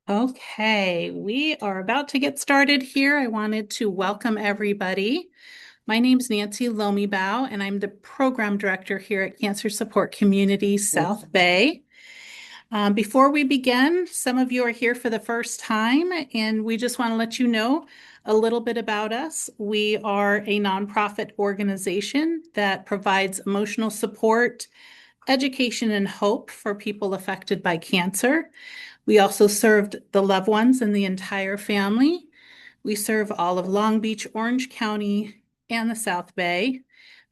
Okay, we are about to get started here. I wanted to welcome everybody. My name's Nancy Lomibau, and I'm the program director here at Cancer Support Community South Bay. Before we begin, some of you are here for the first time, and we just want to let you know a little bit about us. We are a nonprofit organization that provides emotional support, education, and hope for people affected by cancer. We also served the loved ones and the entire family. We serve all of Long Beach, Orange County, and the South Bay.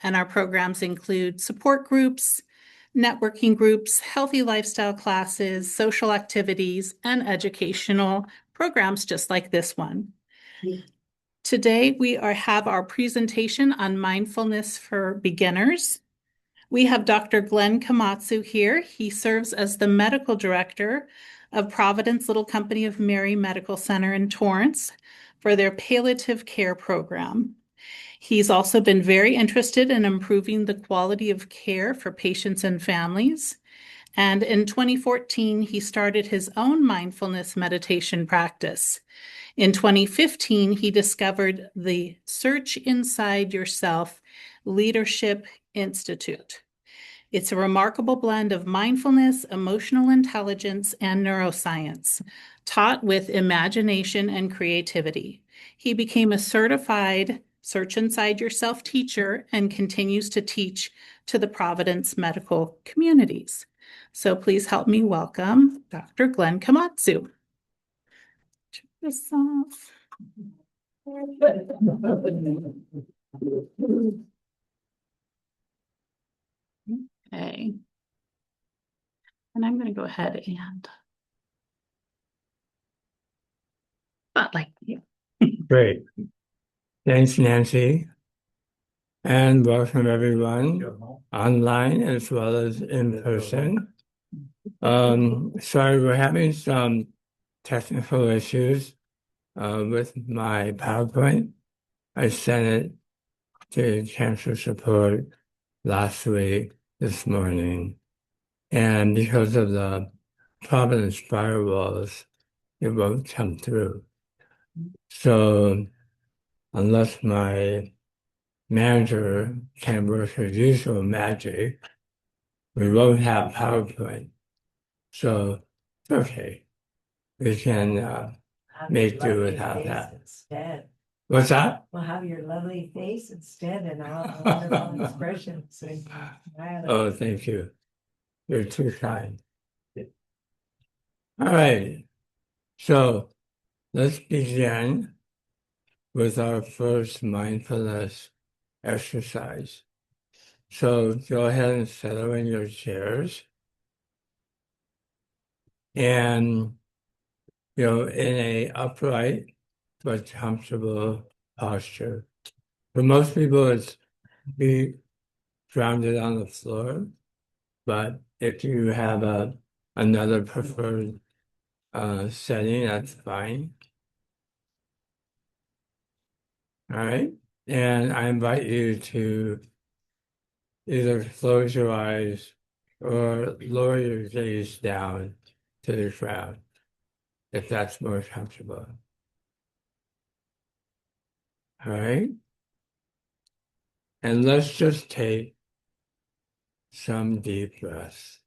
And our programs include support groups, networking groups, healthy lifestyle classes, social activities, and educational programs just like this one. Today, we have our presentation on mindfulness for beginners. We have Dr. Glen Komatsu here. He serves as the medical director of Providence Little Company of Mary Medical Center in Torrance for their palliative care program. He's also been very interested in improving the quality of care for patients and families. And in 2014, he started his own mindfulness meditation practice. In 2015, he discovered the Search Inside Yourself Leadership Institute. It's a remarkable blend of mindfulness, emotional intelligence, and neuroscience, taught with imagination and creativity. He became a certified Search Inside Yourself teacher and continues to teach to the Providence medical communities. So please help me welcome Dr. Glen Komatsu. Check this off. Okay. And I'm going to go ahead and spotlight you. Great. Thanks, Nancy. And welcome everyone online as well as in person. Sorry, we're having some technical issues with my PowerPoint. I sent it to Cancer Support last week, this morning. And because of the Providence firewalls, it won't come through. So unless my manager can work his usual magic, we won't have PowerPoint. So it's okay. We can make do without that. Instead. What's that? We'll have your lovely face instead and all the wonderful expressions. Oh, thank you. You're too kind. All right. So let's begin with our first mindfulness exercise. So go ahead and settle in your chairs. And, in a upright but comfortable posture. For most people, it's be grounded on the floor. But if you have another preferred setting, that's fine. All right. And I invite you to either close your eyes or lower your gaze down to the ground, if that's more comfortable. All right. And let's just take some deep breaths.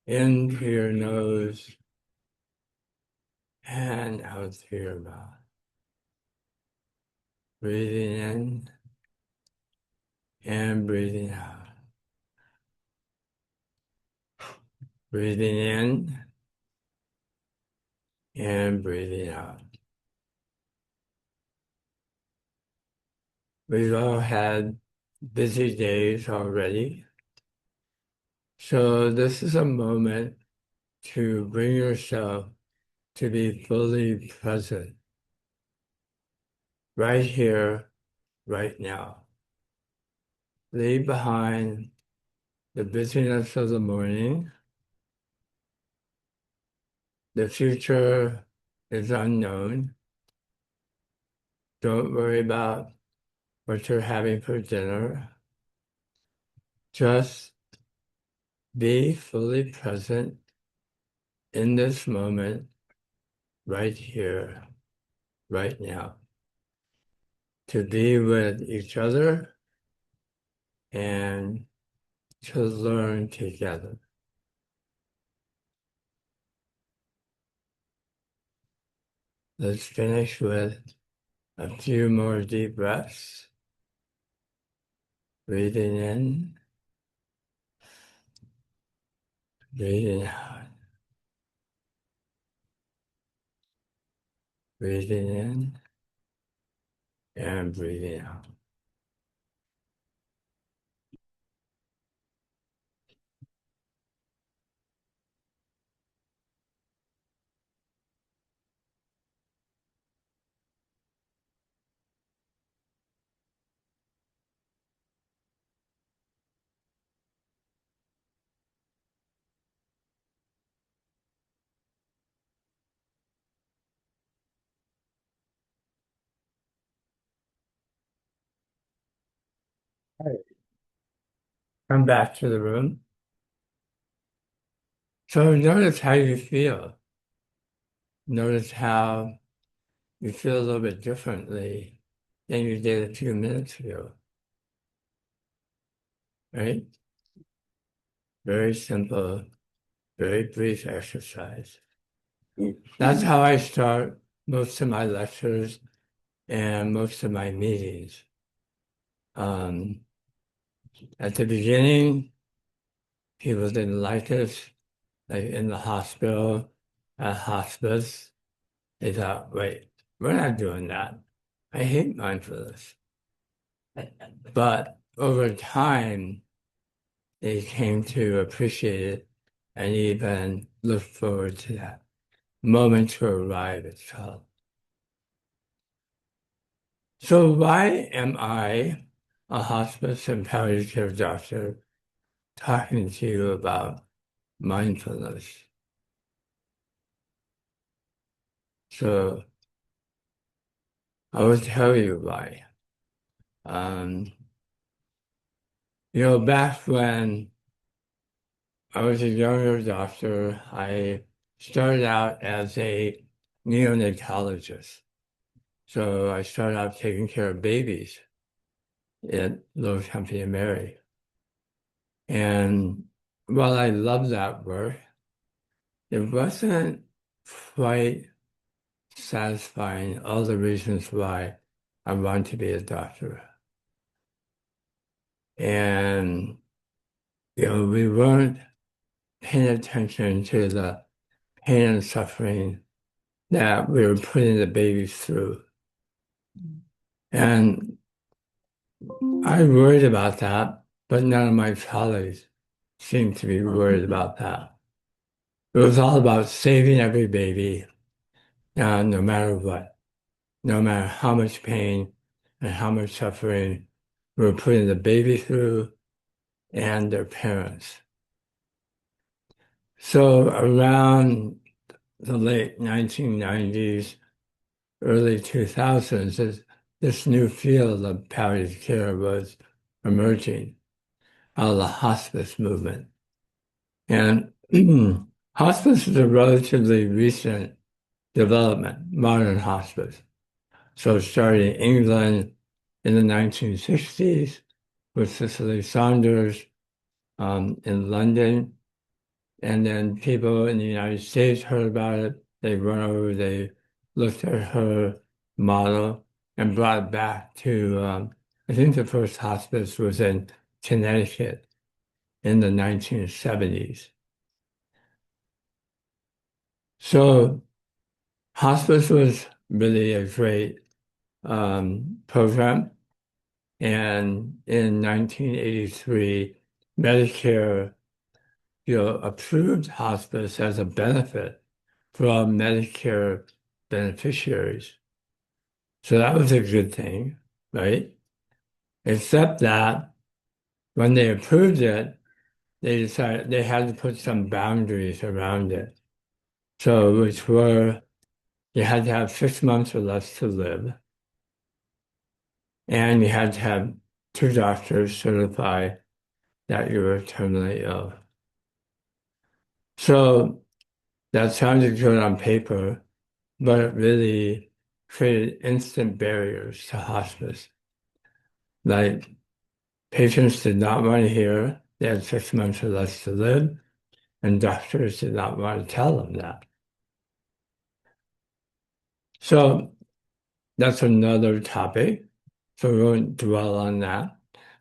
In through your nose and out through your mouth. Breathing in and breathing out. Breathing in and breathing out. We've all had busy days already. So this is a moment to bring yourself to be fully present. Right here, right now. Leave behind the busyness of the morning. The future is unknown. Don't worry about what you're having for dinner. Just be fully present in this moment, right here, right now, to be with each other and to learn together. Let's finish with a few more deep breaths. Breathing in, breathing out. Breathing in and breathing out. Come back to the room. So notice how you feel. Notice how you feel a little bit differently than you did a few minutes ago. Right? Very simple, very brief exercise. That's how I start most of my lectures and most of my meetings. At the beginning, people didn't like it, like in the hospital, at hospice. They thought, wait, we're not doing that. I hate mindfulness. But over time, they came to appreciate it and even look forward to that moment to arrive, it's called. So why am I, a hospice and palliative care doctor, talking to you about mindfulness? So I will tell you why. Back when I was a younger doctor, I started out as a neonatologist. So I started out taking care of babies at Lower Company and Mary. And while I loved that work, it wasn't quite satisfying all the reasons why I wanted to be a doctor. And, we weren't paying attention to the pain and suffering that we were putting the babies through. And I worried about that, but none of my colleagues seemed to be worried about that. It was all about saving every baby, no matter what, no matter how much pain and how much suffering we were putting the baby through and their parents. So around the late 1990s, early 2000s, this new field of palliative care was emerging out of the hospice movement. And hospice is a relatively recent development, modern hospice. So it started in England in the 1960s with Cicely Saunders in London. And then people in the United States heard about it. They went over, they looked at her model and brought it back to, I think the first hospice was in Connecticut in the 1970s. So hospice was really a great program. And in 1983, Medicare, approved hospice as a benefit for all Medicare beneficiaries. So that was a good thing, right? Except that when they approved it, they decided they had to put some boundaries around it. So, which were you had to have 6 months or less to live, and you had to have 2 doctors certify that you were terminally ill. So that sounded good on paper, but it really created instant barriers to hospice. Like patients did not want to hear they had 6 months or less to live, and doctors did not want to tell them that. So that's another topic, so we won't dwell on that.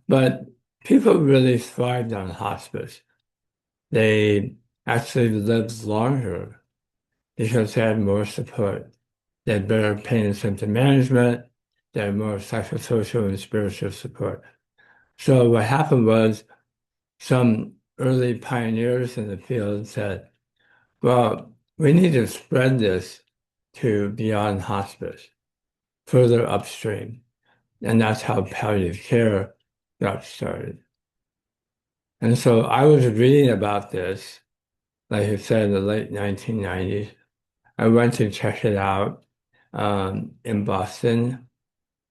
But people really thrived on hospice. They actually lived longer because they had more support. They had better pain and symptom management. They had more psychosocial and spiritual support. So what happened was some early pioneers in the field said, well, we need to spread this to beyond hospice, further upstream. And that's how palliative care got started. And so I was reading about this, like I said, in the late 1990s. I went to check it out in Boston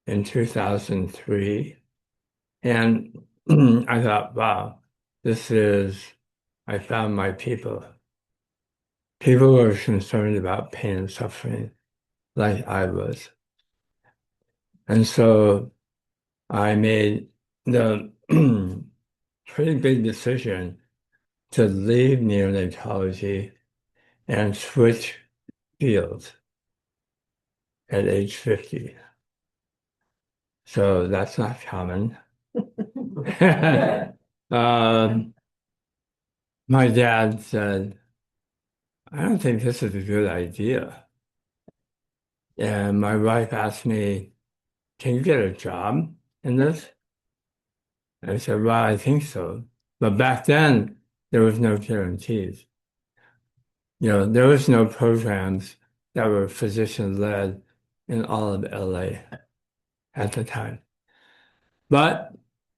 in 2003. And I thought, wow, I found my people. People were concerned about pain and suffering like I was. And so I made the pretty big decision to leave neonatology and switch fields at age 50. So that's not common. Um, my dad said, I don't think this is a good idea. And my wife asked me, can you get a job in this? I said, well, I think so. But back then, there was no guarantees. There was no programs that were physician-led in all of LA at the time. But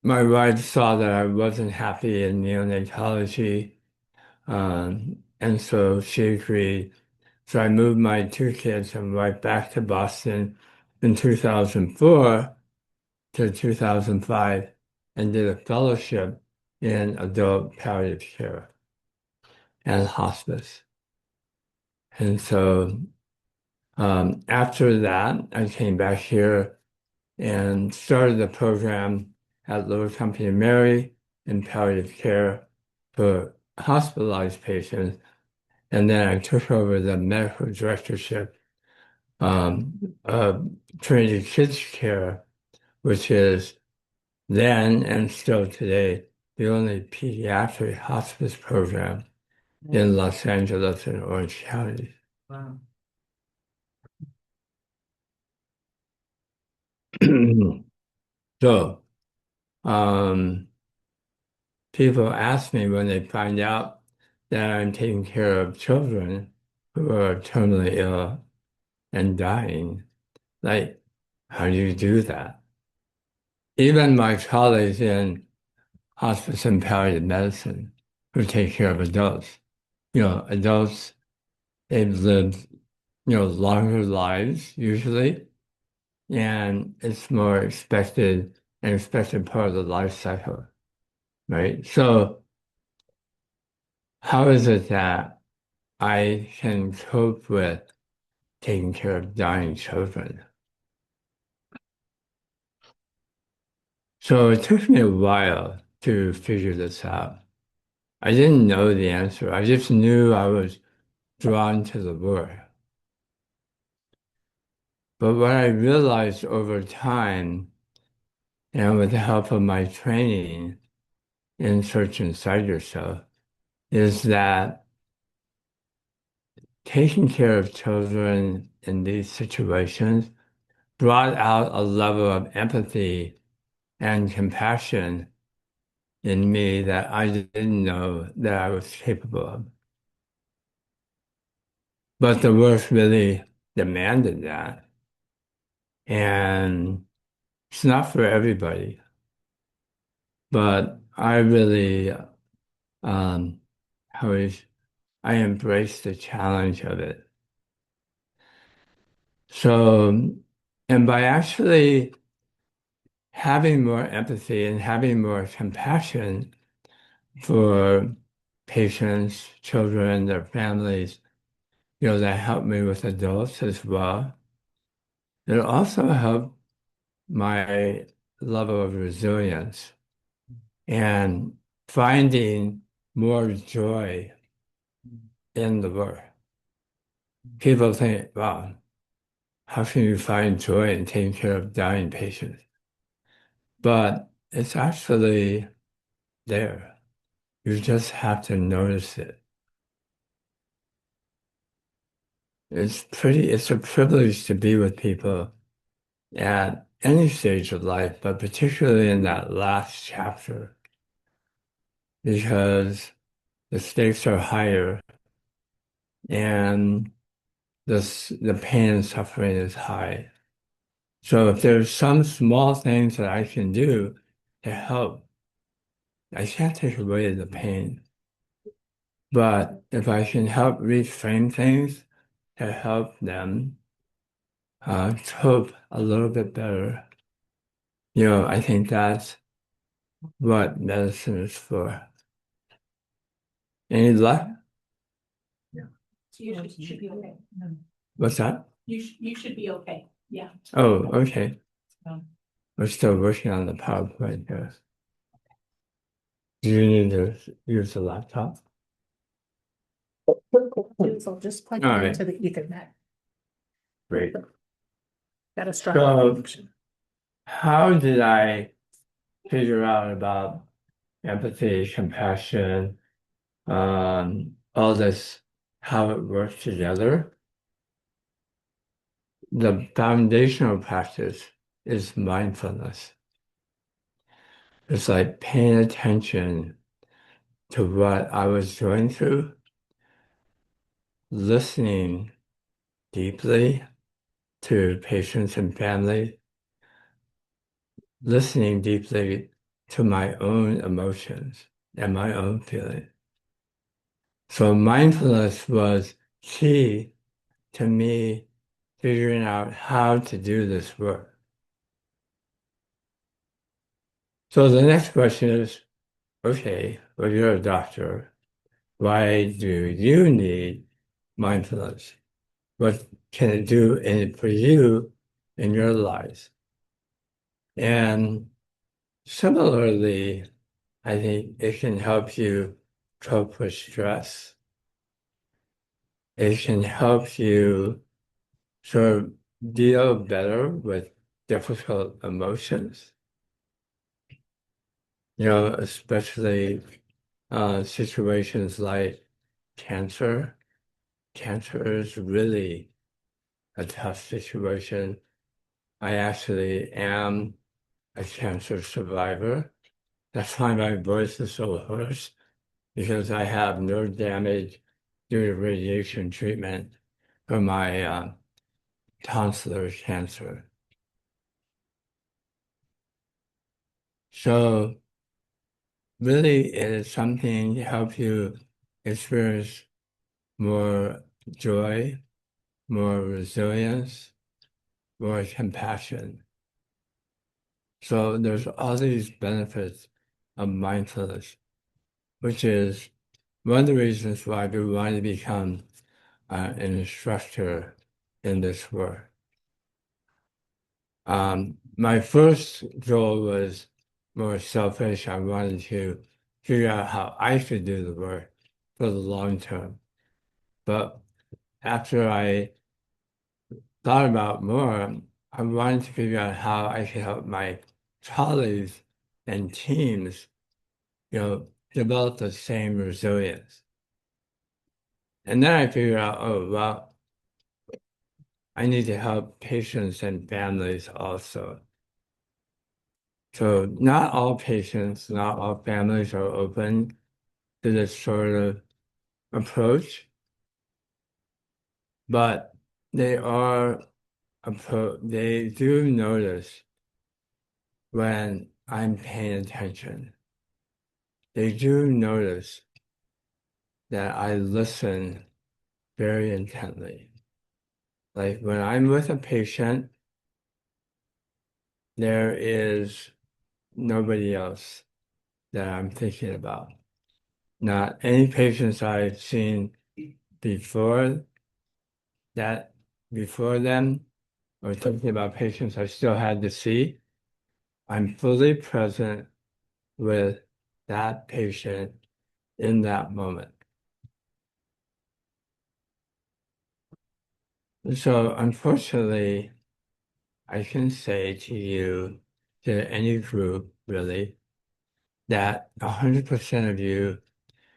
my wife saw that I wasn't happy in neonatology, and so she agreed. So I moved my two kids and wife back to Boston in 2004 to 2005 and did a fellowship in adult palliative care and hospice. And so after that, I came back here and started the program at Lower Company Mary in palliative care for hospitalized patients. And then I took over the medical directorship of Trinity Kids Care, which is then and still today the only pediatric hospice program in Los Angeles and Orange County. Wow. So, people ask me when they find out that I'm taking care of children who are terminally ill and dying, like, how do you do that? Even my colleagues in hospice and palliative medicine who take care of adults, adults, they've lived, longer lives usually, and it's more an expected part of the life cycle, right? So how is it that I can cope with taking care of dying children? So it took me a while to figure this out. I didn't know the answer. I just knew I was drawn to the work. But what I realized over time, and with the help of my training in Search Inside Yourself, is that taking care of children in these situations brought out a level of empathy and compassion in me that I didn't know that I was capable of. But the work really demanded that. And it's not for everybody. But I really, um, I embraced the challenge of it. So, and by actually having more empathy and having more compassion for patients, children, their families, that helped me with adults as well. It also helped my level of resilience and finding more joy in the work. People think, wow, how can you find joy in taking care of dying patients? But it's actually there. You just have to notice it. It's a privilege to be with people at any stage of life, but particularly in that last chapter, because the stakes are higher and the pain and suffering is high. So if there's some small things that I can do to help, I can't take away the pain. But if I can help reframe things to help them cope a little bit better, I think that's what medicine is for. Any luck? You should be okay. What's that? You should be okay. Yeah. Oh, okay. Um, We're still working on the PowerPoint here. Do you need to use the laptop? So just plug All it right. into the Ethernet. Great. Got a strong So- connection. How did I figure out about empathy, compassion, all this, how it works together? The foundational practice is mindfulness. It's like paying attention to what I was going through, listening deeply to patients and family, listening deeply to my own emotions and my own feelings. So mindfulness was key to me figuring out how to do this work. So the next question is, okay, well, you're a doctor. Why do you need mindfulness? What can it do for you in your lives? And similarly, I think it can help you cope with stress. It can help you sort of deal better with difficult emotions, especially situations like cancer. Cancer is really a tough situation. I actually am a cancer survivor. That's why my voice is so hoarse, because I have nerve damage due to radiation treatment for my tonsillar cancer. So really, it is something to help you experience more joy, more resilience, more compassion. So there's all these benefits of mindfulness, which is one of the reasons why we want to become an instructor in this work. My first goal was more selfish. I wanted to figure out how I could do the work for the long term. But after I thought about more, I wanted to figure out how I could help my colleagues and teams, develop the same resilience. And then I figured out, oh, well, I need to help patients and families also. So not all patients, not all families are open to this sort of approach, but they they do notice when I'm paying attention. They do notice that I listen very intently. Like when I'm with a patient, there is nobody else that I'm thinking about. Not any patients I've seen before that before them or thinking about patients I still had to see, I'm fully present with that patient in that moment. So unfortunately, I can say to you, to any group really, that 100% of you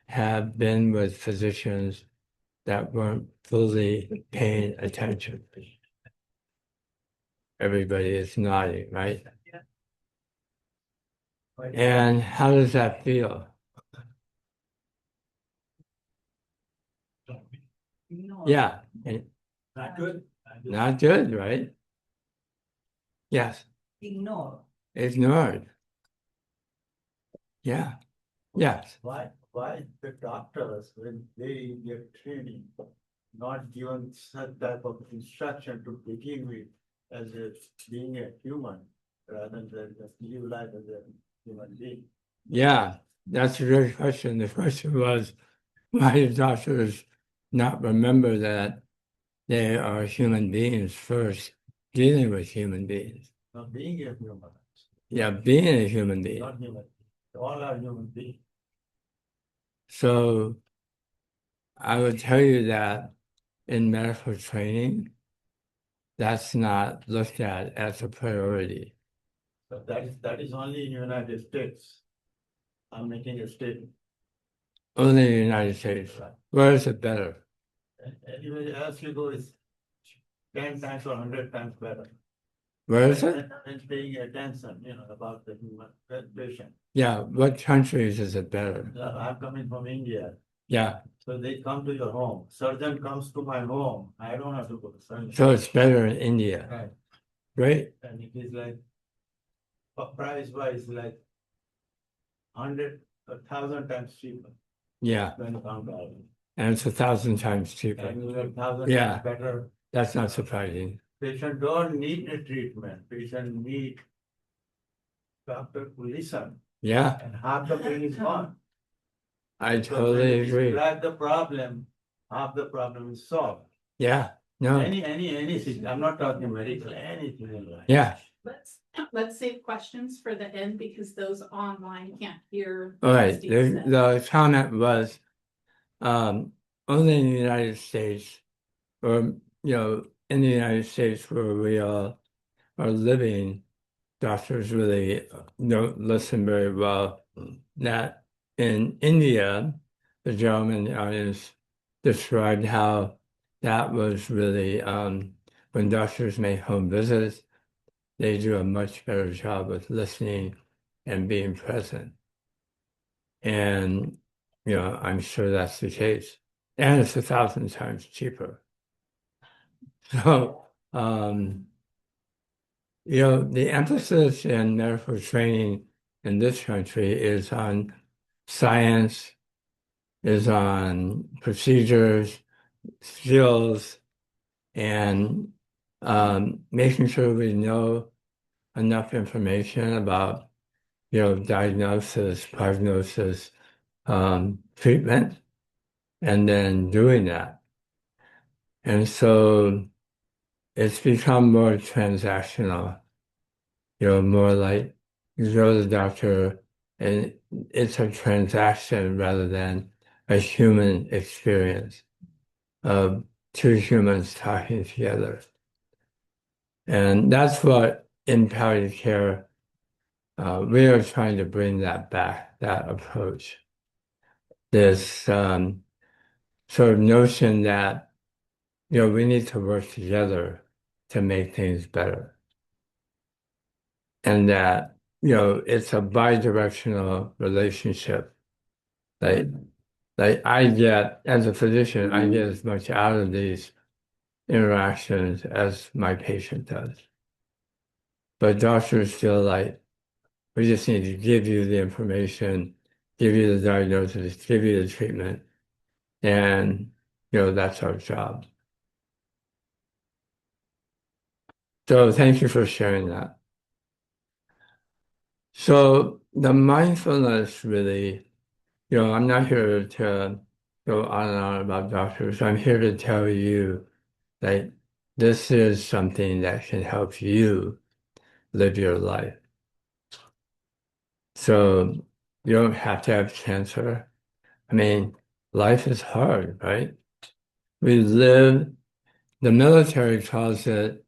have been with physicians that weren't fully paying attention. Everybody is nodding, right? And how does that feel? Yeah, and Not good. not good, right? Yes, Ignore. ignored. Yeah, yes. Why the doctors, when they get training, not given such type of instruction to begin with as a being a human, rather than just live life as a human being? Yeah, that's a great question. The question was, why do doctors not remember that they are human beings first, dealing with human beings? Not being a human, Yeah, being a human being. not human. All are human beings. So I would tell you that in medical training, that's not looked at as a priority. But that is only in United States. I'm making a statement. Only in the United States. Where is it better? Anywhere else you go is 10 times or 100 times better. Where is it? And paying attention, about the human patient. Yeah, what countries is it better? I'm coming from India. Yeah, So they come to your home. Surgeon comes to my home. I don't have to go to surgeon. so it's better in India. Right. Great. And it is like, price wise, like 100, 1,000 times cheaper Yeah, than Bangladesh. and it's 1,000 times cheaper. And 1,000 Yeah. times better. That's not surprising. Patient don't need a treatment. Patient need doctor to listen. Yeah, And half the pain is gone. I Because totally when you agree. describe the problem, half the problem is solved. Yeah, no, Anything. I'm not talking medical, anything in life. yeah. Let's save questions for the end because those online can't hear. All what right, Steve the, said. the comment was, only in the United States, or, in the United States where we all are living, doctors really don't listen very well. That in India, the gentleman in the audience described how that was really, when doctors make home visits, they do a much better job with listening and being present. And, I'm sure that's the case. And it's 1,000 times cheaper. So, the emphasis in medical training in this country is on science, is on procedures, skills, and making sure we know enough information about, diagnosis, prognosis, treatment, and then doing that. And so it's become more transactional, more like you go to the doctor and it's a transaction rather than a human experience of two humans talking together. And that's what in palliative care, we are trying to bring that back, that approach. This sort of notion that, we need to work together to make things better. And that, it's a bi-directional relationship. Like I get, as a physician, I get as much out of these interactions as my patient does. But doctors feel like we just need to give you the information, give you the diagnosis, give you the treatment, and that's our job. So thank you for sharing that. So the mindfulness really, I'm not here to go on and on about doctors. I'm here to tell you Like, this is something that can help you live your life. So you don't have to have cancer. I mean, life is hard, right? We live, the military calls it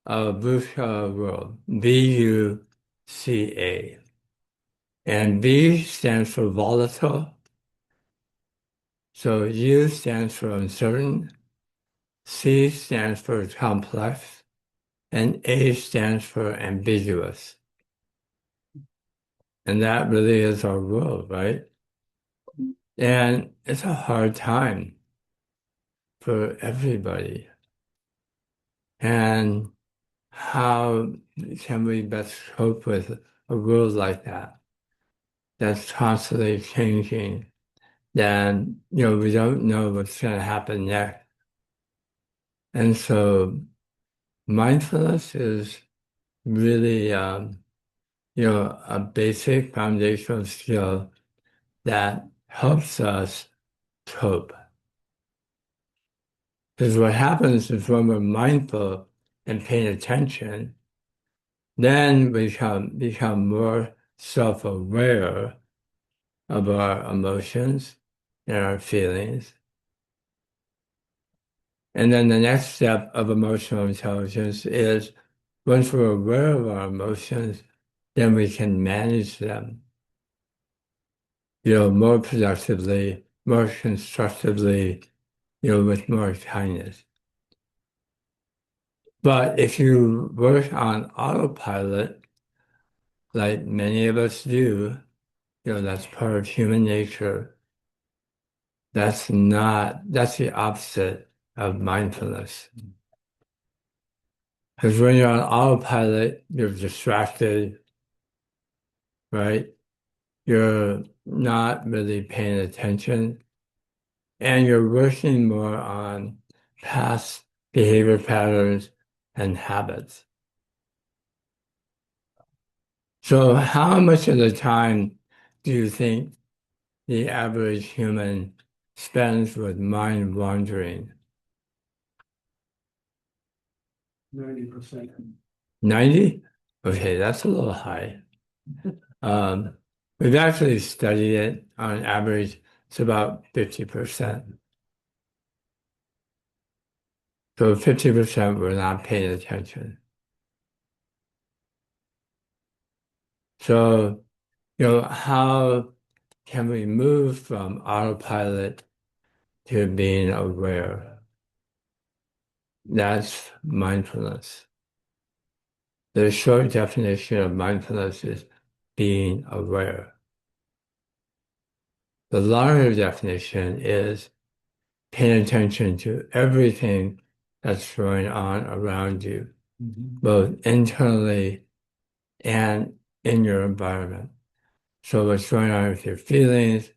a VUCA world, VUCA. And V stands for volatile. So U stands for uncertain, C stands for complex, and A stands for ambiguous. And that really is our world, right? And it's a hard time for everybody. And how can we best cope with a world like that? That's constantly changing. Then, we don't know what's going to happen next. And so mindfulness is really, a basic foundational skill that helps us cope. Because what happens is when we're mindful and paying attention, then we become more self-aware of our emotions and our feelings. And then the next step of emotional intelligence is once we're aware of our emotions, then we can manage them, more productively, more constructively, with more kindness. But if you work on autopilot, like many of us do, that's part of human nature. That's the opposite of mindfulness. Because when you're on autopilot, you're distracted, right? You're not really paying attention, and you're working more on past behavior patterns and habits. So how much of the time do you think the average human spends with mind wandering? 90%. 90? Okay, that's a little high. We've actually studied it on average, it's about 50%. So 50% we're not paying attention. So, how can we move from autopilot to being aware? That's mindfulness. The short definition of mindfulness is being aware. The longer definition is paying attention to everything that's going on around you, both internally and in your environment. So what's going on with your feelings,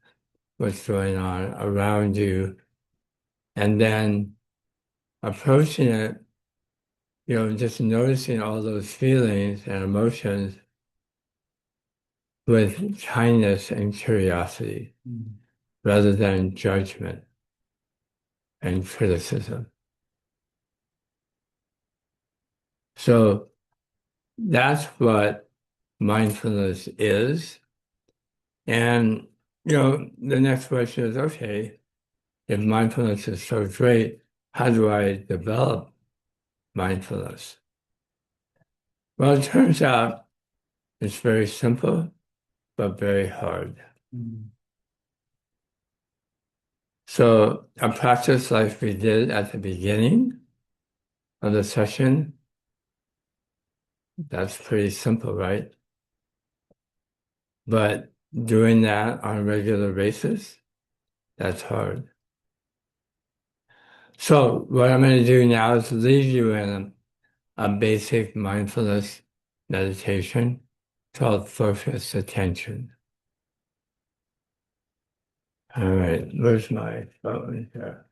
what's going on around you, and then approaching it, just noticing all those feelings and emotions with kindness and curiosity rather than judgment and criticism. So that's what mindfulness is. And, the next question is, okay, if mindfulness is so great, how do I develop mindfulness? Well, it turns out it's very simple, but very hard. So a practice like we did at the beginning of the session, that's pretty simple, right? But doing that on a regular basis, that's hard. So what I'm going to do now is leave you in a basic mindfulness meditation called focused attention. All right, where's my phone here?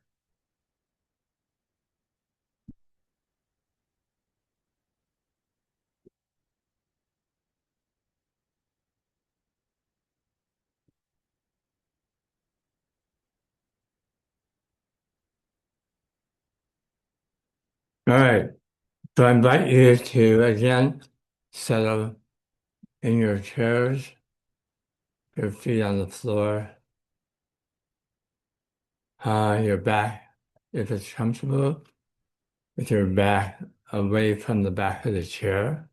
All right. So I invite you to again settle in your chairs, your feet on the floor, your back, if it's comfortable, with your back away from the back of the chair.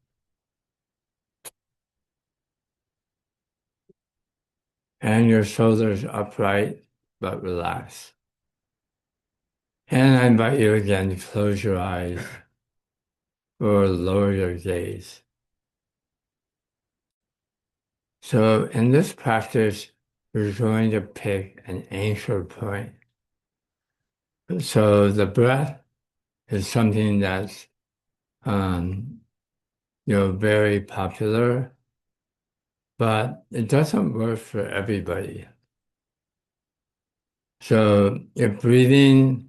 And your shoulders upright but relaxed. And I invite you again to close your eyes or lower your gaze. So in this practice, we're going to pick an anchor point. So the breath is something that's, very popular, but it doesn't work for everybody. So if breathing,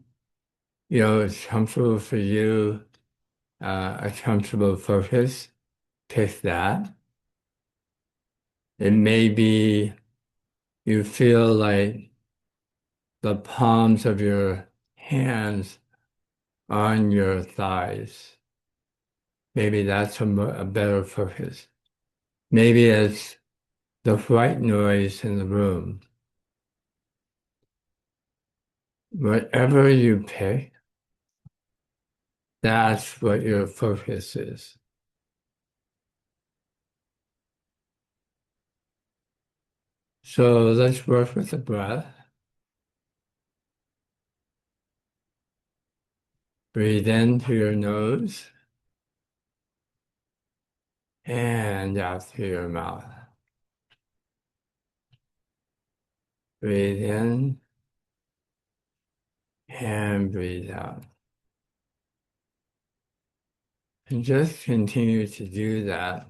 is comfortable for you, a comfortable focus, pick that. It may be you feel like the palms of your hands on your thighs. Maybe that's a better focus. Maybe it's the white noise in the room. Whatever you pick, that's what your focus is. So let's work with the breath. Breathe in through your nose and out through your mouth. Breathe in and breathe out. And just continue to do that,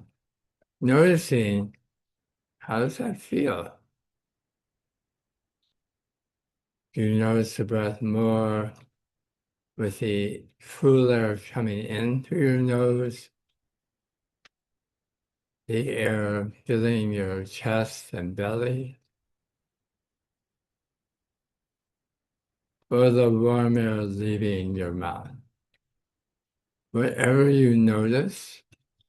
noticing how does that feel? Do you notice the breath more with the full air coming in through your nose, the air filling your chest and belly, or the warm air leaving your mouth? Whatever you notice,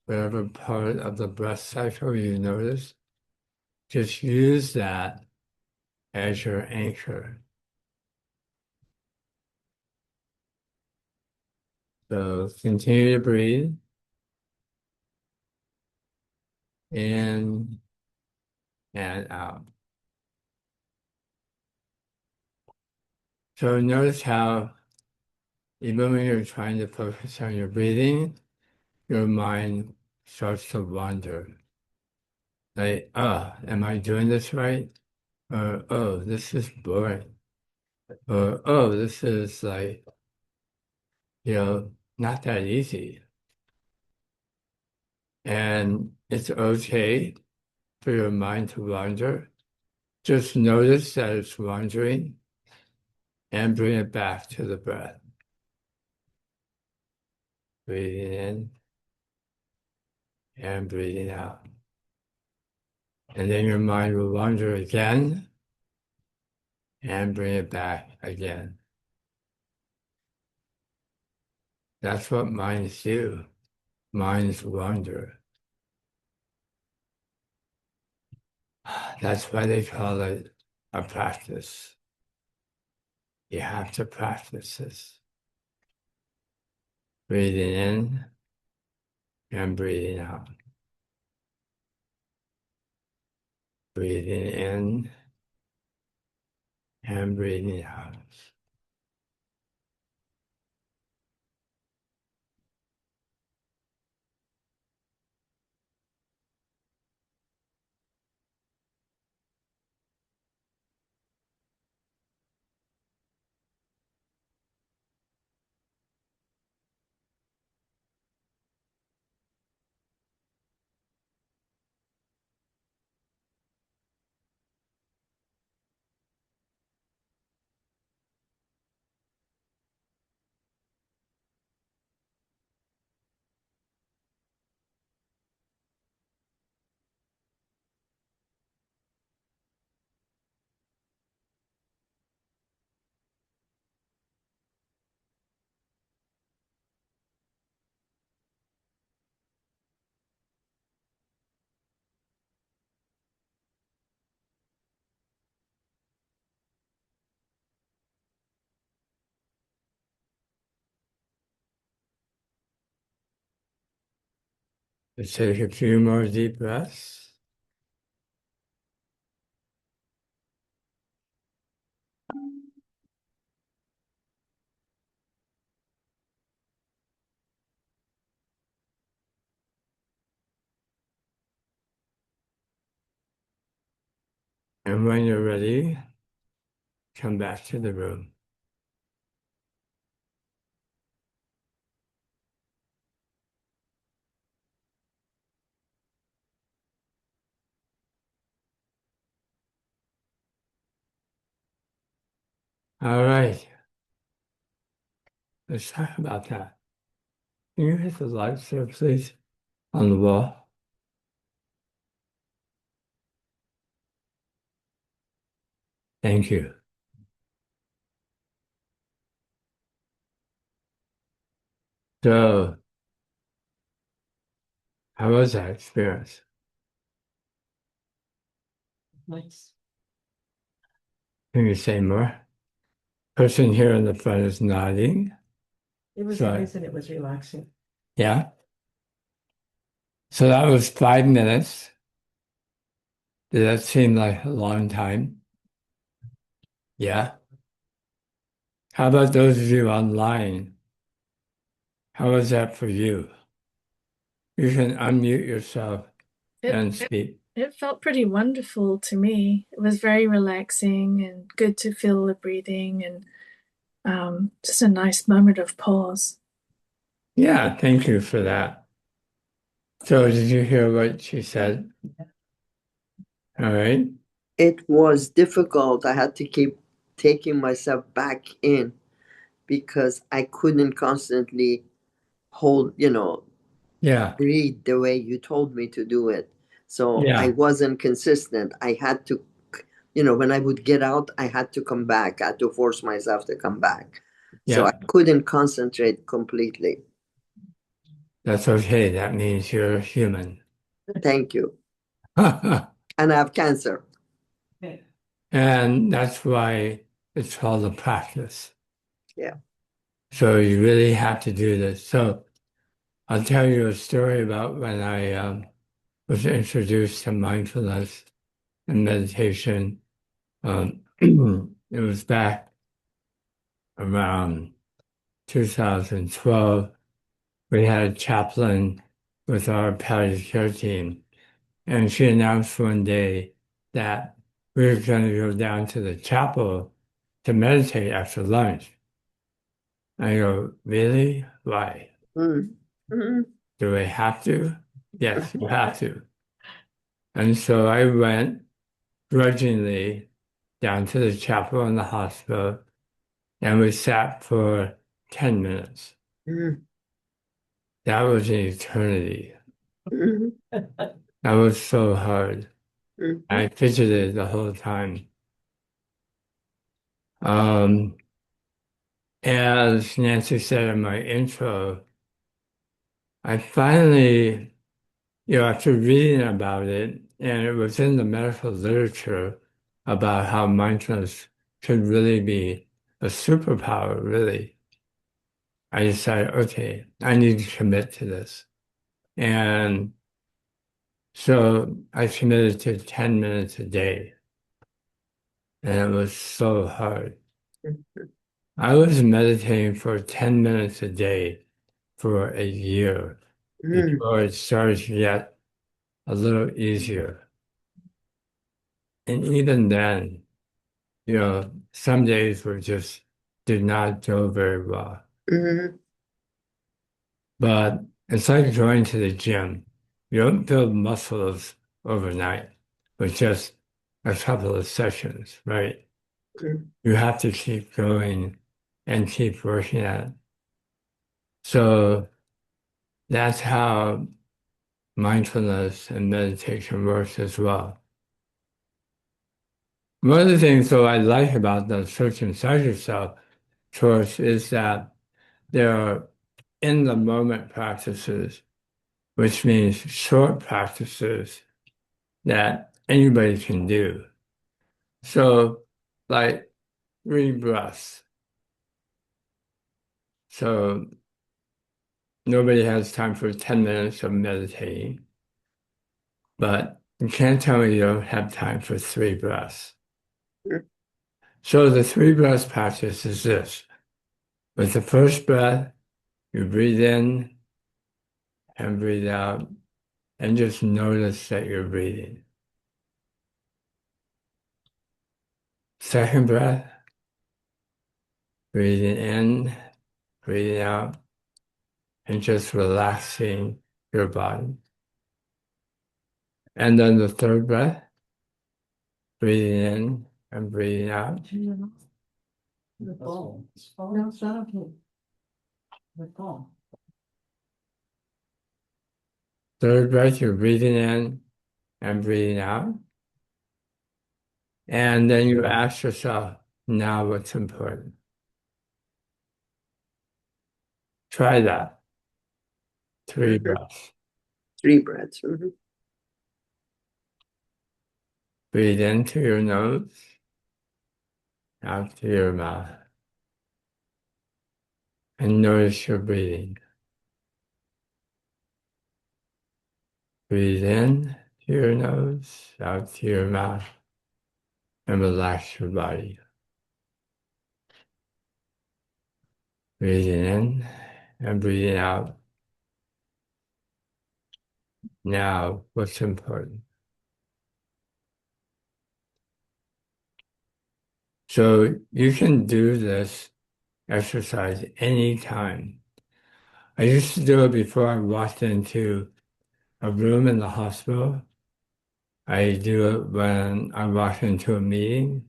whatever part of the breath cycle you notice, just use that as your anchor. So continue to breathe in and out. So notice how even when you're trying to focus on your breathing, your mind starts to wander. Like, oh, am I doing this right? Or, oh, this is boring. Or, oh, this is like, not that easy. And it's okay for your mind to wander. Just notice that it's wandering and bring it back to the breath. Breathing in and breathing out. And then your mind will wander again and bring it back again. That's what minds do. Minds wander. That's why they call it a practice. You have to practice this. Breathing in and breathing out. Breathing in and breathing out. Let's take a few more deep breaths. And when you're ready, come back to the room. All right. Let's talk about that. Can you hit the lights there, please, on the wall? Thank you. So, how was that experience? Nice. Can you say more? Person here in the front is nodding. It was Sorry. nice and it was relaxing. Yeah. So that was 5 minutes. Did that seem like a long time? Yeah. How about those of you online? How was that for you? You can unmute yourself and speak. It felt pretty wonderful to me. It was very relaxing and good to feel the breathing and just a nice moment of pause. Yeah, thank you for that. So did you hear what she said? All right. It was difficult. I had to keep taking myself back in because I couldn't constantly hold, Yeah. breathe the way you told me to do it. So I Yeah. wasn't consistent. I had to, when I would get out, I had to come back. I had to force myself to come back. So I Yeah. couldn't concentrate completely. That's okay. That means you're human. Thank you. And I have cancer. And that's why it's called a practice. Yeah. So you really have to do this. So I'll tell you a story about when I was introduced to mindfulness and meditation. It was back around 2012. We had a chaplain with our palliative care team, and she announced one day that we were going to go down to the chapel to meditate after lunch. I go, really? Why? Mm. Mm. Do we have to? Yes, you have to. And so I went grudgingly down to the chapel in the hospital, and we sat for 10 minutes. Mm. That was an eternity. Mm. That was so hard. Mm. I fidgeted the whole time. Um, as Nancy said in my intro, I finally, after reading about it, and it was in the medical literature about how mindfulness could really be a superpower, really. I decided, okay, I need to commit to this. And so I committed to 10 minutes a day. And it was so hard. I was meditating for 10 minutes a day for a year Mm. before it started to get a little easier. And even then, some days were just did not go very well. Mm. But it's like going to the gym. You don't build muscles overnight with just a couple of sessions, right? Mm. You have to keep going and keep working at it. So that's how mindfulness and meditation works as well. One of the things, though, I like about the search inside yourself course is that there are in the moment practices, which means short practices that anybody can do. So, like 3 breaths. So, nobody has time for 10 minutes of meditating, but you can't tell me you don't have time for 3 breaths. Sure. So the 3 breaths practice is this. With the first breath, you breathe in and breathe out, and just notice that you're breathing. Second breath, breathing in, breathing out, and just relaxing your body. And then the third breath, breathing in and breathing out. The ball. No, it's not okay. The ball. Third breath, you're breathing in and breathing out. And then you ask yourself, now what's important? Try that. 3 breaths. 3 breaths. Breathe into your nose, out to your mouth. And notice your breathing. Breathe in to your nose, out to your mouth, and relax your body. Breathing in and breathing out. Now, what's important? So you can do this exercise anytime. I used to do it before I walked into a room in the hospital. I do it when I walk into a meeting.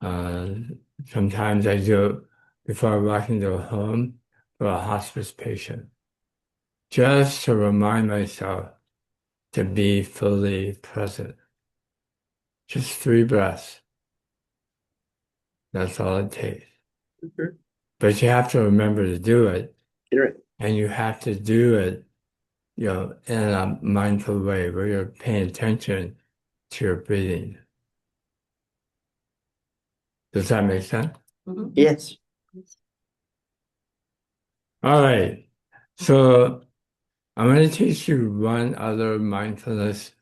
Sometimes I do it before I walk into a home for a hospice patient, just to remind myself to be fully present. Just 3 breaths. That's all it takes. Mhm. But you have to remember to do it, Right. and you have to do it, in a mindful way where you're paying attention to your breathing. Does that make sense? Yes. All right. So I'm going to teach you one other mindfulness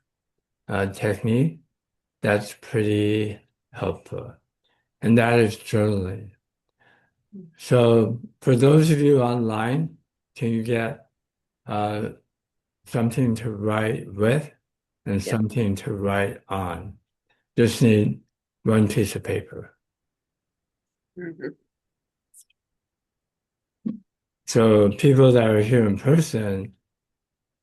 technique that's pretty helpful, and that is journaling. So for those of you online, can you get uh, something to write with and Yep. something to write on? Just need one piece of paper. Mhm. So people that are here in person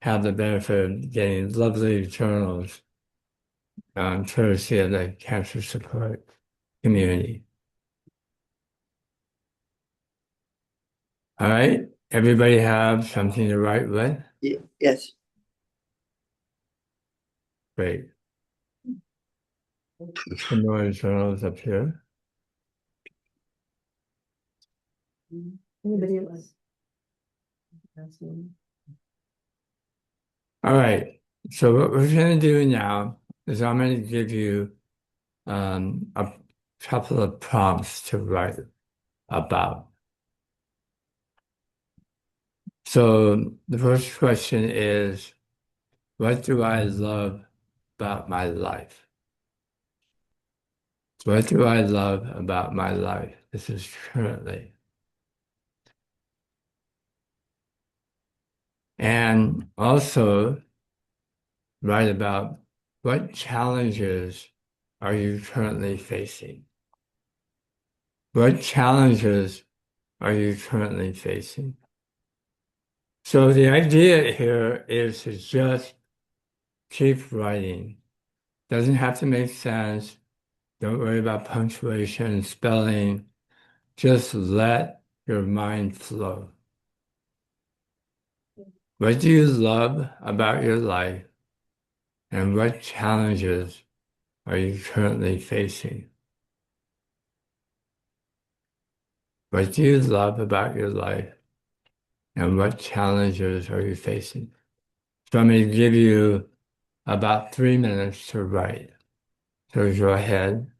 have the benefit of getting lovely journals courtesy of the cancer support community. All right, everybody have something to write with? Yes. Great. Some more journals up here. Anybody else? All right, so what we're going to do now is I'm going to give you a couple of prompts to write about. So the first question is, what do I love about my life? What do I love about my life? This is currently. And also write about what challenges are you currently facing? What challenges are you currently facing? So the idea here is to just keep writing. Doesn't have to make sense. Don't worry about punctuation, spelling. Just let your mind flow. What do you love about your life? And what challenges are you currently facing? What do you love about your life? And what challenges are you facing? So I'm going to give you about 3 minutes to write. So go ahead.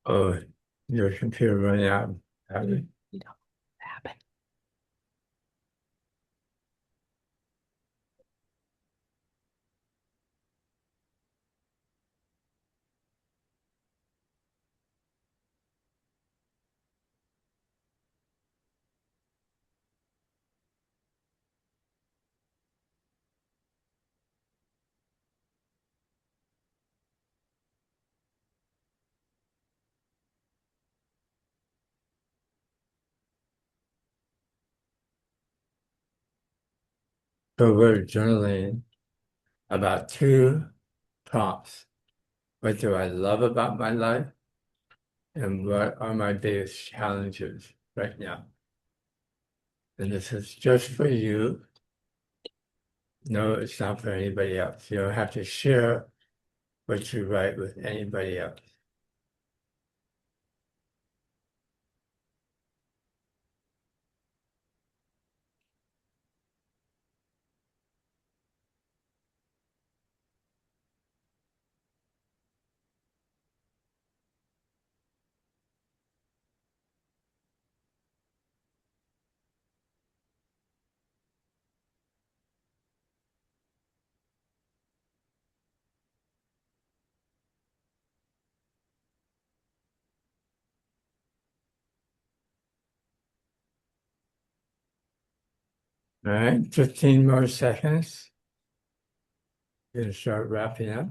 Oh, your computer running out of battery. You know, happen. So we're journaling about two prompts. What do I love about my life? And what are my biggest challenges right now? And this is just for you. No, it's not for anybody else. You don't have to share what you write with anybody else. All right, 15 more seconds. Gonna start wrapping up.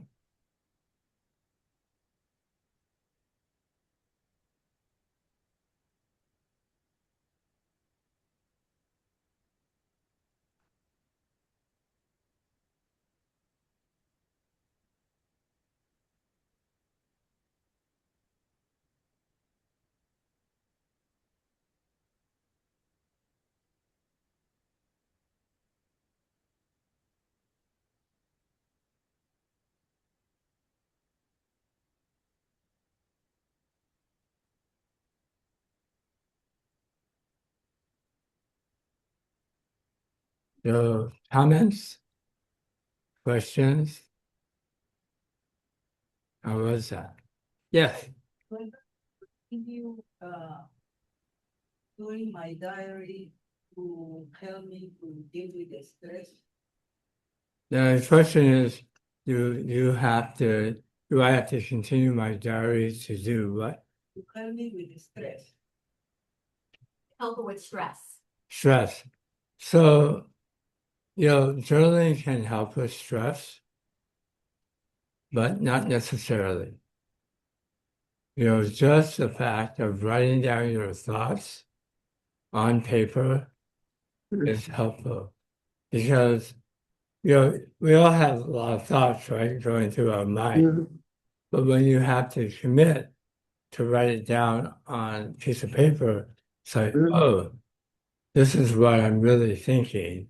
So comments, questions? How was that? Yes. Continue doing my diary to help me to deal with the stress. The question is, do I have to continue my diary to do what? To help me with the stress. Help with stress. Stress. So, journaling can help with stress, but not necessarily. Just the fact of writing down your thoughts on paper is helpful because, we all have a lot of thoughts, right, going through our mind. Mhm. But when you have to commit to write it down on a piece of paper, it's like, Mhm. oh, this is what I'm really thinking,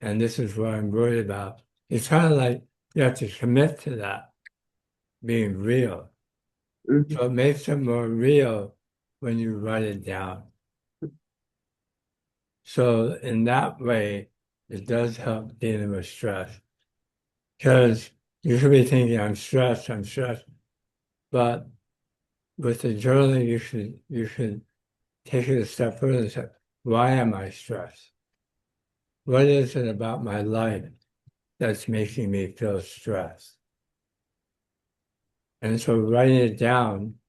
and this is what I'm worried about. It's kind of like you have to commit to that being real. Mhm. So it makes it more real when you write it down. So in that way, it does help dealing with stress. Because you should be thinking, I'm stressed. But with the journaling, you should take it a step further and say, why am I stressed? What is it about my life that's making me feel stressed? And so writing it down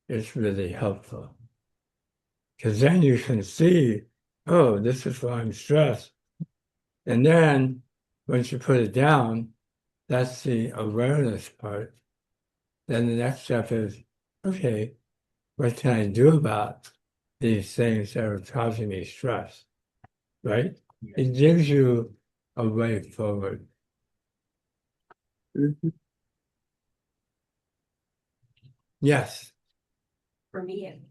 is really helpful. Because then you can see, oh, this is why I'm stressed. And then once you put it down, that's the awareness part. Then the next step is, okay, what can I do about these things that are causing me stress? Right? It gives you a way forward. Mhm. Yes. For me,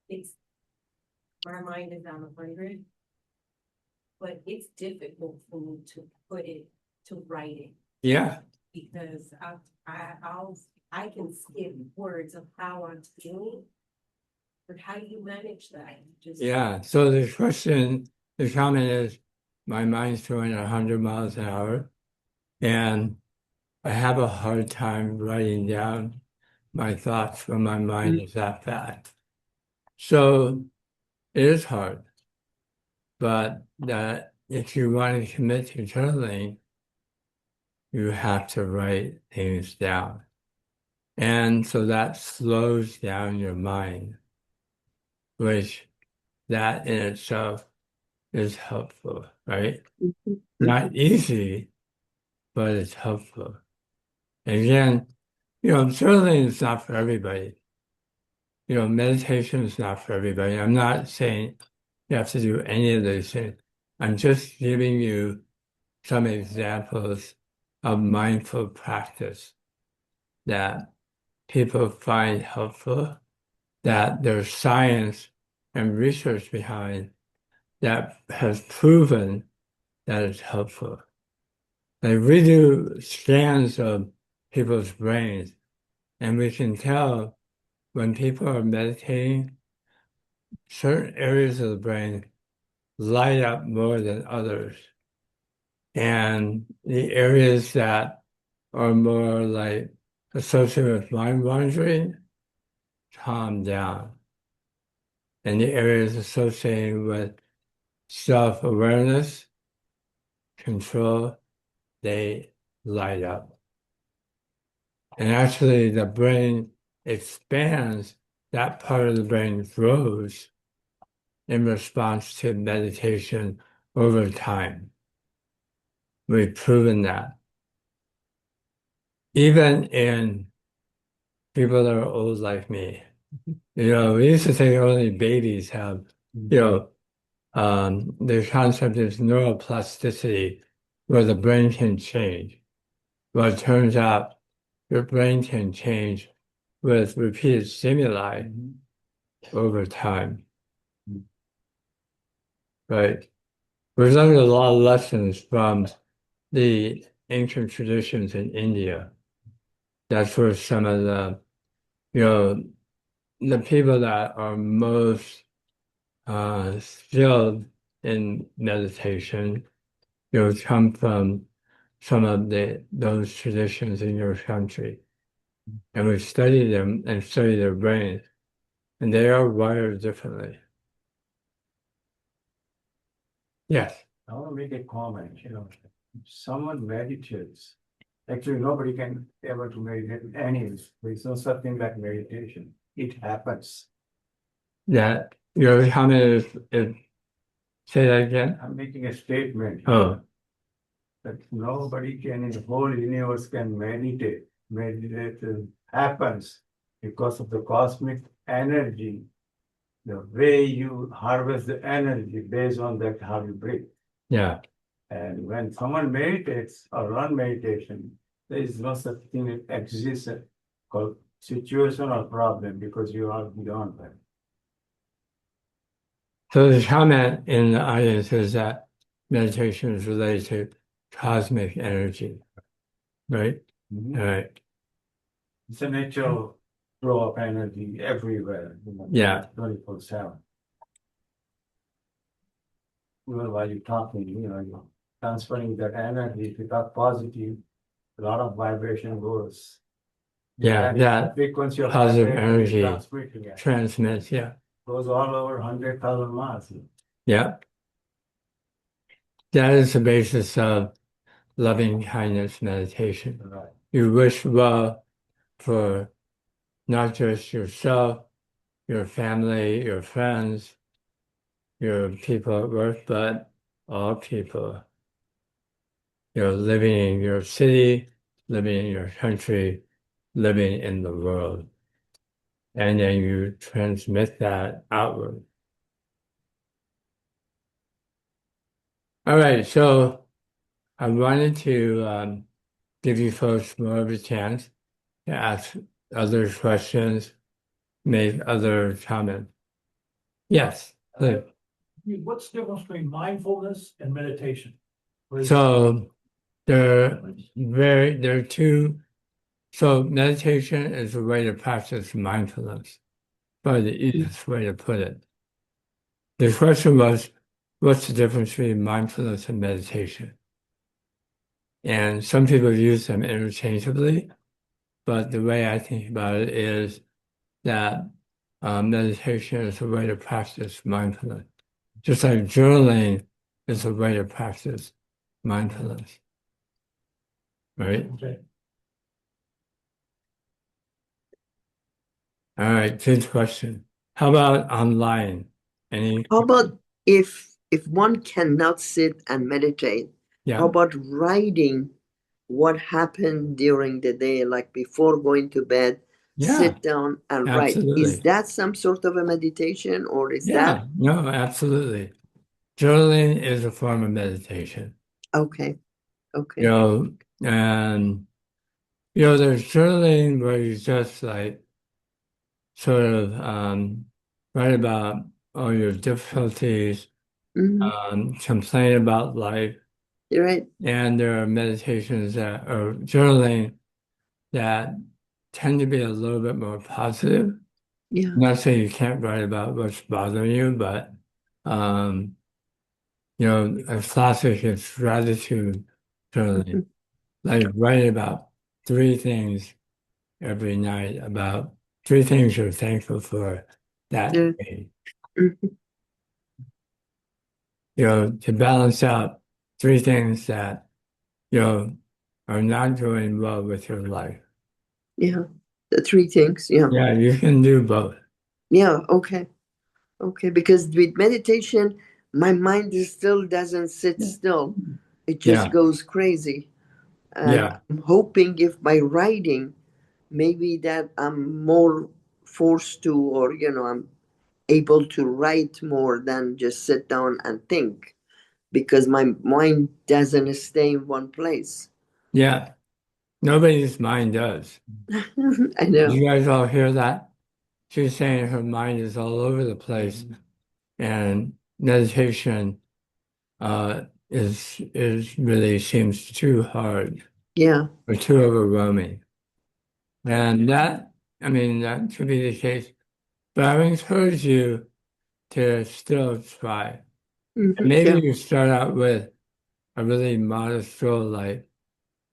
it's my mind is on 100, but it's difficult for me to put it to writing Yeah. because I can skip words of how I'm feeling. But how do you manage that? Just Yeah. So the comment is, my mind's going 100 miles an hour, and I have a hard time writing down my thoughts from my mind is that fast. So it is hard, but that if you want to commit to journaling, you have to write things down. And so that slows down your mind, which that in itself is helpful, right? Not easy, but it's helpful. And again, journaling is not for everybody. Meditation is not for everybody. I'm not saying you have to do any of these things. I'm just giving you some examples of mindful practice that people find helpful, that there's science and research behind that has proven that it's helpful. Like we do scans of people's brains, and we can tell when people are meditating, certain areas of the brain light up more than others. And the areas that are more like associated with mind wandering calm down. And the areas associated with self-awareness, control, they light up. And actually the brain expands, that part of the brain grows in response to meditation over time. We've proven that. Even in people that are old like me, we used to think only babies have, the concept is neuroplasticity, where the brain can change. Well, it turns out your brain can change with repeated stimuli over time. Right? We've learned a lot of lessons from the ancient traditions in India. That's where some of the people that are most skilled in meditation, come from some of those traditions in your country. And we study them and study their brains, and they are wired differently. Yes. I want to make a comment, if someone meditates, actually nobody can able to meditate anyways. There's no such thing like meditation. It happens. That your comment is say that again? I'm making a statement. Oh. That nobody can in the whole universe can meditate. Meditation happens because of the cosmic energy, the way you harvest the energy based on that how you breathe. Yeah. And when someone meditates or run meditation, there is no such thing that exists called situation or problem because you are beyond that. So the comment in the audience is that meditation is related to cosmic energy, right? All right. It's a natural flow of energy everywhere. Yeah. 24/7. Even while you're talking, you're transferring that energy. If you talk positive, a lot of vibration goes. Yeah, And that frequency of positive vibration is energy transmitting it. transmits, yeah. Goes all over 100,000 miles. Yeah. That is the basis of loving kindness meditation. Right. You wish well for not just yourself, your family, your friends, your people at work, but all people. Living in your city, living in your country, living in the world. And then you transmit that outward. All right, so I wanted to give you folks more of a chance to ask other questions, make other comments. Yes, please. What's the difference between mindfulness and meditation? So there are two. So meditation is a way to practice mindfulness, probably the easiest way to put it. The question was, what's the difference between mindfulness and meditation? And some people use them interchangeably, but the way I think about it is that meditation is a way to practice mindfulness. Just like journaling is a way to practice mindfulness. Right? Okay. All right, good question. How about online? Any? How about if one cannot sit and meditate, how Yeah, about writing what happened during the day, like before going to bed, yeah, sit down and write? Is absolutely. that some sort of a meditation, or is that Yeah, no, absolutely. Journaling is a form of meditation. okay? You Okay. know, and there's journaling where you just like sort of write about all your difficulties, complain about life, You're right. and there are meditations that or journaling that tend to be a little bit more positive. Yeah. I'm not saying you can't write about what's bothering you, but a classic is gratitude journaling. Like write about three things every night, about three things you're thankful for that Yeah. day. Mhm. To balance out three things that, are not doing well with your life. Yeah. The three things. Yeah. Yeah, you can do both. Yeah. Okay. Okay. Because with meditation, my mind still doesn't sit still. It just Yeah, goes crazy. And yeah, I'm hoping if by writing, maybe that I'm more forced to, or, I'm able to write more than just sit down and think because my mind doesn't stay in one place. yeah. Nobody's mind does. I Did know. you guys all hear that? She's saying her mind is all over the place, and meditation is really seems too hard Yeah. or too overwhelming. And that could be the case. But I would encourage you to still try. And maybe Yeah. you start out with a really modest goal, like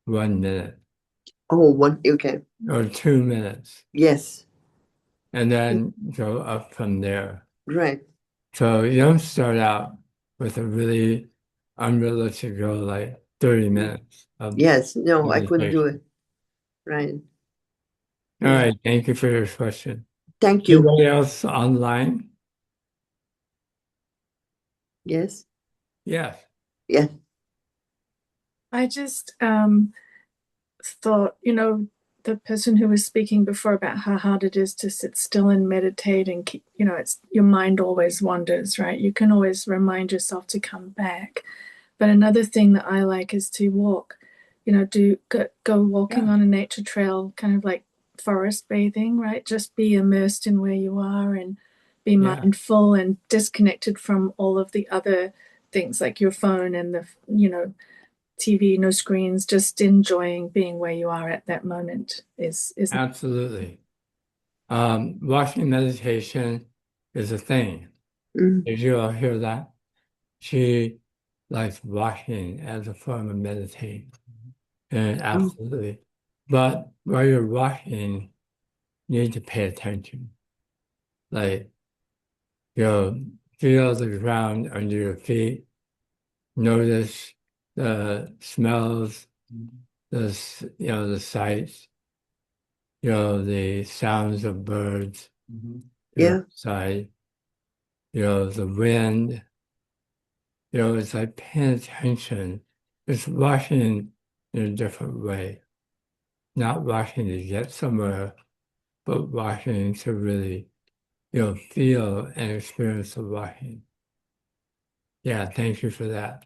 1 minute Oh, one. Okay. or 2 minutes, Yes. and then go up from there. Right. So you don't start out with a really unrealistic goal, like 30 minutes of Yes. No, I couldn't do meditation. it. Right. All Yeah. right, thank you for your question. Thank you. Anybody else online? Yes. Yes. Yes. I just thought, the person who was speaking before about how hard it is to sit still and meditate and keep, it's your mind always wanders, right? You can always remind yourself to come back. But another thing that I like is to walk, go walking Yeah. on a nature trail, kind of like forest bathing, right? Just be immersed in where you are and be Yeah. mindful and disconnected from all of the other things like your phone and the, TV, no screens, just enjoying being where you are at that moment is Absolutely. Walking meditation is a thing. Mm. Did you all hear that? She likes walking as a form of meditating. And absolutely. But while you're walking, you need to pay attention. Like, feel the ground under your feet, notice the smells, the sights, the sounds of birds Yeah. outside, the wind. It's like paying attention. It's watching in a different way, not watching to get somewhere, but watching to really, feel and experience the watching. Yeah, thank you for that.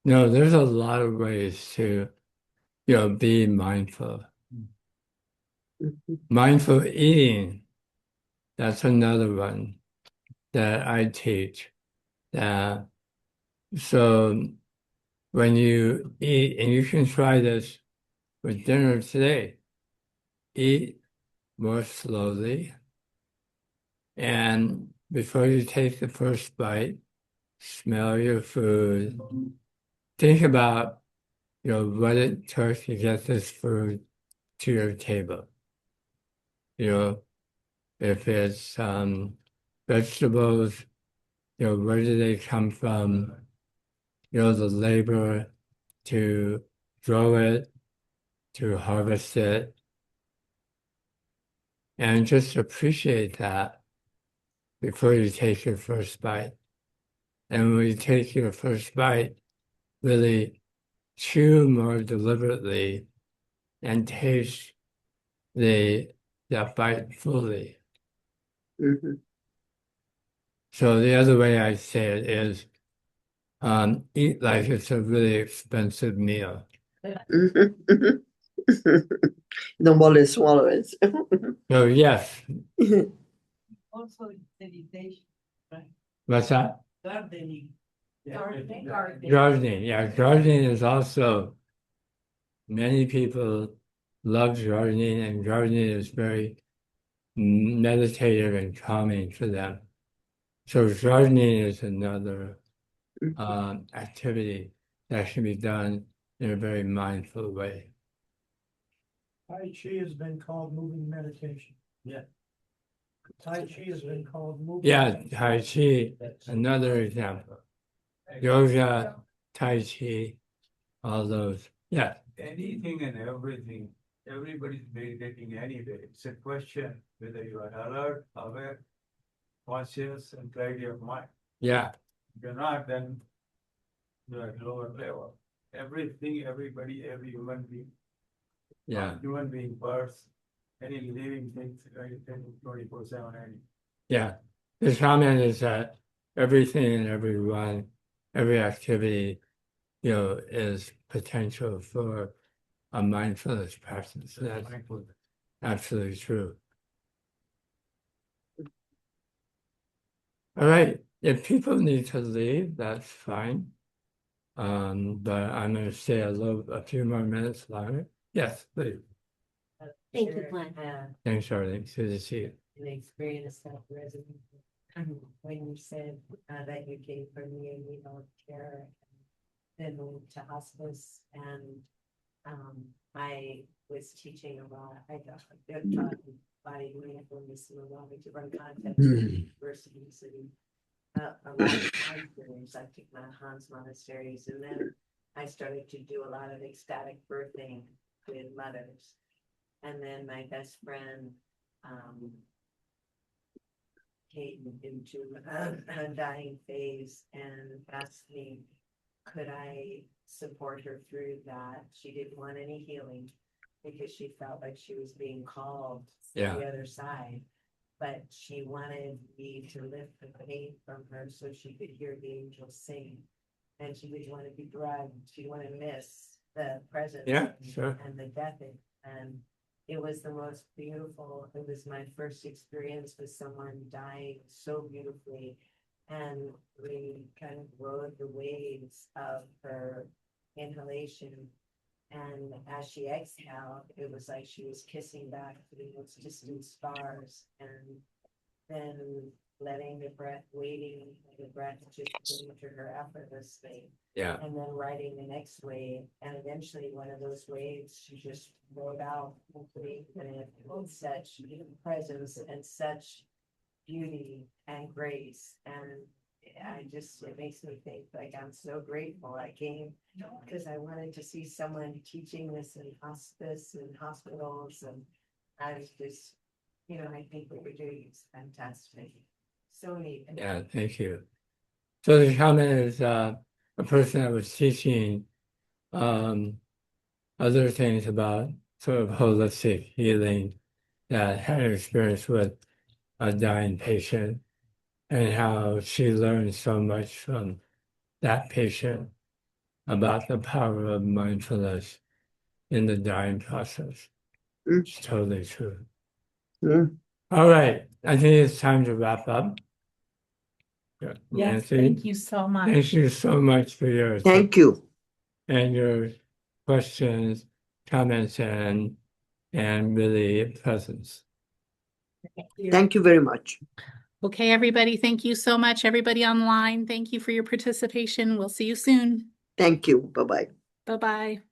No, there's a lot of ways to, be mindful. Mhm. Mindful eating, that's another one that I teach. Uh, so when you eat, and you can try this with dinner today, eat more slowly. And before you take the first bite, smell your food. Think about what it took to get this food to your table. If it's vegetables, where do they come from? The labor to grow it, to harvest it, and just appreciate that before you take your first bite. And when you take your first bite, really chew more deliberately and taste that bite fully. Mm-hmm. So the other way I say it is eat like it's a really expensive meal. Mm-hmm. Don't want to swallow it. So yes, Also, meditation, right? what's that? Gardening. Gardening. Gardening. Yeah, gardening is also, many people love gardening, and gardening is very meditative and calming for them. So gardening is another activity that can be done in a very mindful way. Tai Chi has been called moving meditation. Yeah. Tai Chi has been called moving. Yeah, Tai Chi, another example. Yoga, Tai Chi, all those. Yeah. Anything and everything, everybody's meditating anyway. It's a question whether you are alert, aware, conscious, and clarity of mind. Yeah. If you're not, then you're at lower level. Everything, everybody, every human being, Yeah. human being, birds, any living things, 24/7. Yeah. The comment is that everything and everyone, every activity, is potential for a mindfulness practice. That's absolutely true. All right. If people need to leave, that's fine. But I'm going to stay a few more minutes longer. Yes, please. Thank you, Glenn. Thanks, Charlie. Good to see you. An experience that resonated when you said that you came from the care and then moved to hospice, and I was teaching a lot. I taught body mindfulness and allowed me to run context universities and a lot of experience. I took my Hans monasteries, and then I started to do a lot of ecstatic birthing with mothers. And then my best friend came into a dying phase and asked me, could I support her through that? She didn't want any healing because she felt like she was being called to the other side, but she wanted me to lift the pain from her so she could hear the angels sing. And she didn't want to be drugged. She didn't want to miss the presence and the death. And it was the most beautiful. It was my first experience with someone dying so beautifully. And we kind of rode the waves of her inhalation. And as she exhaled, it was like she was kissing back the most distant stars. And then letting the breath, waiting for the breath just to enter her effortlessly. Yeah. And then riding the next wave. And eventually one of those waves, she just rode out completely with such presence and such beauty and grace. And it makes me think like I'm so grateful I came because I wanted to see someone teaching this in hospice and hospitals. And I was just, I think what you're doing is fantastic. So neat. Yeah, thank you. So the comment is a person that was teaching other things about sort of holistic healing that had an experience with a dying patient and how she learned so much from that patient about the power of mindfulness in the dying process. It's totally true. All right. I think it's time to wrap up. Yes, Nancy, thank you so much. thank you so much for your Thank you. and your questions, comments, and really presence. Thank you very much. Okay, everybody, thank you so much. Everybody online, thank you for your participation. We'll see you soon. Thank you. Bye-bye. Bye-bye.